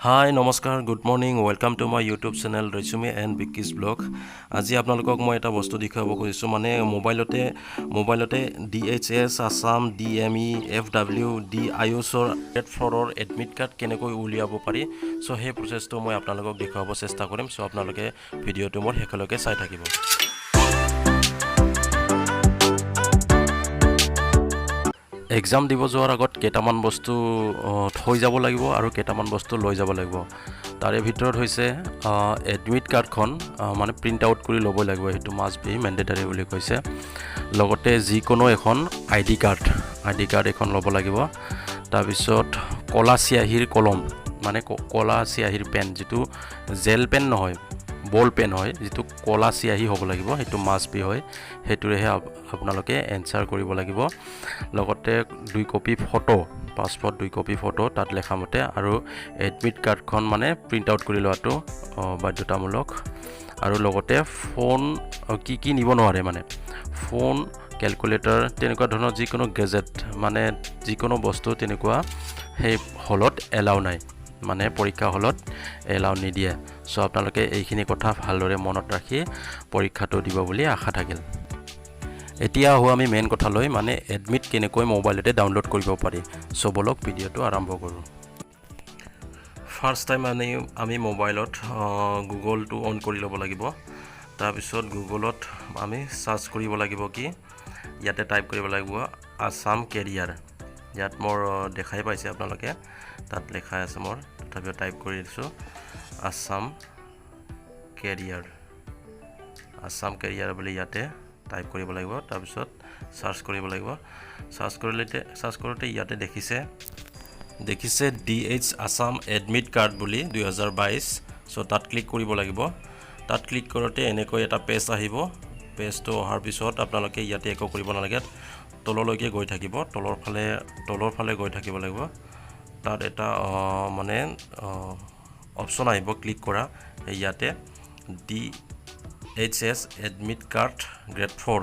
Hi, নমস্কাৰ, good morning, welcome to my YouTube channel Rwisumwi and bikisvlog। আজি আপোনালোকক মই এটা বস্তু দেখাব খুজিছোঁ, মানে মোবাইলতে DHS, আসাম, DME, FW, DIOSৰ গ্ৰেড 4ৰ এডমিট কাৰ্ড কেনেকৈ উলিয়াব পাৰি। সো সেই প্ৰচেছটো মই আপোনালোকক দেখাব চেষ্টা কৰিম। সো আপোনালোকে ভিডিঅ'টো মোৰ শেষলৈকে চাই থাকিব। এক্সাম দিব যোৱাৰ আগত কেইটামান বস্তু থৈ যাব লাগিব আৰু কেইটামান বস্তু লৈ যাব লাগিব। তাৰে ভিতৰত হৈছে এডমিট কাৰ্ডখন মানে প্ৰিণ্ট আউট কৰি ল'ব লাগিব, সেইটো মাষ্ট বি মেণ্ডেটৰী বুলি কৈছে। লগতে যিকোনো এখন আইডি কাৰ্ড এখন ল'ব লাগিব। তাৰপিছত কলা চিয়াহীৰ কলম, মানে কলা চিয়াহীৰ পেন, যিটো জেল পেন নহয়, বল পেন হয়, যিটো কলা চিয়াহী হ'ব লাগিব, সেইটো মাষ্ট বি হয়, সেইটোৰেহে আপোনালোকে এনচাৰ কৰিব লাগিব। লগতে 2 copy photo, passport 2 copy photo তাত লেখা মতে, আৰু এডমিট কাৰ্ডখন মানে প্ৰিণ্ট আউট কৰি লোৱাটো বাধ্যতামূলক। আৰু লগতে ফোন কি নিব নোৱাৰে, মানে ফোন, কেলকুলেটৰ, তেনেকুৱা ধৰণৰ যিকোনো গেজেট, মানে যিকোনো বস্তু তেনেকুৱা সেই হলত এলাউ নাই, মানে পৰীক্ষা হলত এলাউ নিদিয়ে। সো আপোনালোকে এইখিনি কথা ভালদৰে মনত ৰাখি পৰীক্ষাটো দিব বুলি আশা থাকিল। এতিয়া আমি মেইন কথালৈ, মানে এডমিট কেনেকৈ মোবাইলতে ডাউনলোড কৰিব পাৰি। সো বলক ভিডিঅ'টো আৰম্ভ কৰোঁ। ফাৰ্ষ্ট টাইম আমি মোবাইলত গুগলটো অন কৰি ল'ব লাগিব। তাৰপিছত গুগলত আমি সাৰ্চ কৰিব লাগিব, কি ইয়াতে টাইপ কৰিব লাগিব আসাম কেৰিয়াৰ। ইয়াত মোৰ দেখাই পাইছে আপোনালোকে, তাত লেখা আছে, মোৰ তথাপিও টাইপ কৰি দিছোঁ আসাম কেৰিয়াৰ বুলি ইয়াতে টাইপ কৰিব লাগিব। তাৰপিছত সাৰ্চ কৰিব লাগিব। সাৰ্চ কৰোঁতে ইয়াতে দেখিছে DH আসাম এডমিট কাৰ্ড বুলি 2022। সো তাত ক্লিক কৰিব লাগিব। তাত ক্লিক কৰোঁতে এনেকৈ এটা পেজ আহিব। পেজটো অহাৰ পিছত আপোনালোকে ইয়াতে একো কৰিব নালাগে, তললৈকে গৈ থাকিব, তলৰ ফালে গৈ থাকিব লাগিব। তাত এটা মানে অপশ্যন আহিব ক্লিক কৰা, ইয়াতে DHS এডমিট কাৰ্ড গ্ৰেড 4,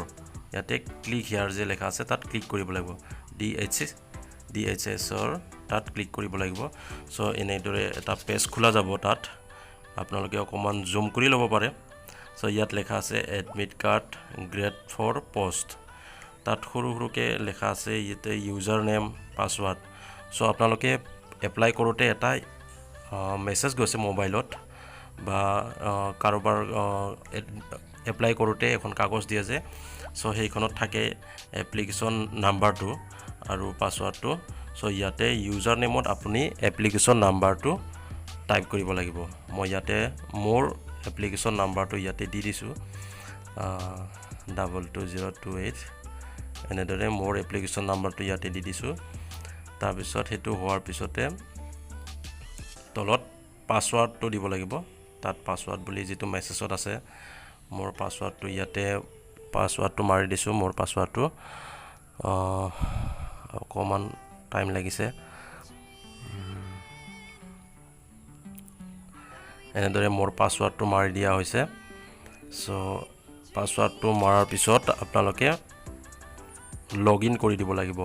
ইয়াতে ক্লিক হিয়াৰ যে লেখা আছে তাত ক্লিক কৰিব লাগিব। DHSৰ তাত ক্লিক কৰিব লাগিব। সো এনেদৰে এটা পেজ খোলা যাব। তাত আপোনালোকে অকণমান জুম কৰি ল'ব পাৰে। সো ইয়াত লেখা আছে এডমিট কাৰ্ড গ্ৰেড 4 পোষ্ট, তাত সৰুকৈ লেখা আছে ইয়াতে ইউজাৰ নেম, পাছৱাৰ্ড। সো আপোনালোকে এপ্লাই কৰোঁতে এটা মেছেজ গৈছে মোবাইলত, বা কাৰোবাৰ এপ্লাই কৰোঁতে এখন কাগজ দিয়ে যে, সো সেইখনত থাকে এপ্লিকেশ্যন নাম্বাৰটো আৰু পাছৱাৰ্ডটো। সো ইয়াতে ইউজাৰ নেমত আপুনি এপ্লিকেশ্যন নাম্বাৰটো টাইপ কৰিব লাগিব। মই ইয়াতে মোৰ এপ্লিকেশ্যন নাম্বাৰটো ইয়াতে দি দিছোঁ 22028, এনেদৰে মোৰ এপ্লিকেশ্যন নাম্বাৰটো ইয়াতে দি দিছোঁ। তাৰপিছত সেইটো হোৱাৰ পিছতে তলত পাছৱাৰ্ডটো দিব লাগিব। তাত পাছৱাৰ্ড বুলি যিটো মেছেজত আছে, মোৰ পাছৱাৰ্ডটো ইয়াতে মাৰি দিছোঁ। মোৰ পাছৱাৰ্ডটো অকণমান টাইম লাগিছে। এনেদৰে মোৰ পাছৱাৰ্ডটো মাৰি দিয়া হৈছে। সো পাছৱাৰ্ডটো মৰাৰ পিছত আপোনালোকে লগ ইন কৰি দিব লাগিব।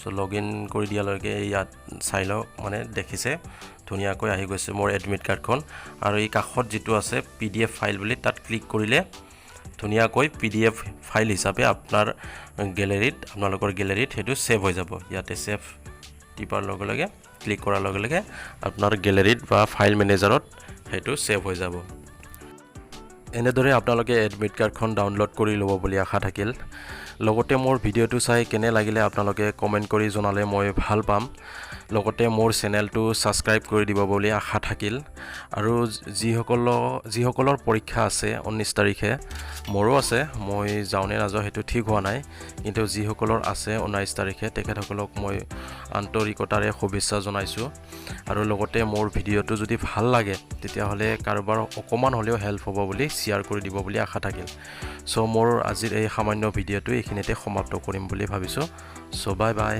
সো লগ ইন কৰি দিয়ালৈকে ইয়াত চাই লওক, মানে দেখিছে ধুনীয়াকৈ আহি গৈছে মোৰ এডমিট কাৰ্ডখন। আৰু এই কাষত যিটো আছে PDF ফাইল বুলি, তাত ক্লিক কৰিলে ধুনীয়াকৈ PDF ফাইল হিচাপে আপোনালোকৰ গেলেৰীত সেইটো ছেভ হৈ যাব। ইয়াতে ছেভ টিপাৰ লগে লগে, ক্লিক কৰাৰ লগে লগে আপোনাৰ গেলেৰীত বা ফাইল মেনেজাৰত সেইটো ছেভ হৈ যাব। এনেদৰে আপোনালোকে এডমিট কাৰ্ডখন ডাউনলোড কৰি ল'ব বুলি আশা থাকিল। লগতে মোৰ ভিডিঅ'টো চাই কেনে লাগিলে আপোনালোকে কমেণ্ট কৰি জনালে মই ভাল পাম। লগতে মোৰ চেনেলটো ছাবস্ক্ৰাইব কৰি দিব বুলি আশা থাকিল। আৰু যিসকলৰ পৰীক্ষা আছে 19 তাৰিখে, মোৰো আছে, মই যাওঁনে নাযাওঁ সেইটো ঠিক হোৱা নাই, কিন্তু যিসকলৰ আছে 19 তাৰিখে, তেখেতসকলক মই আন্তৰিকতাৰে শুভেচ্ছা জনাইছোঁ। আৰু লগতে মোৰ ভিডিঅ'টো যদি ভাল লাগে তেতিয়াহ'লে কাৰোবাৰ অকণমান হ'লেও হেল্প হ'ব বুলি শ্বেয়াৰ কৰি দিব বুলি আশা থাকিল। সো মোৰ আজিৰ এই সামান্য ভিডিঅ'টো এইখিনিতে সমাপ্ত কৰিম বুলি ভাবিছোঁ। So bye bye.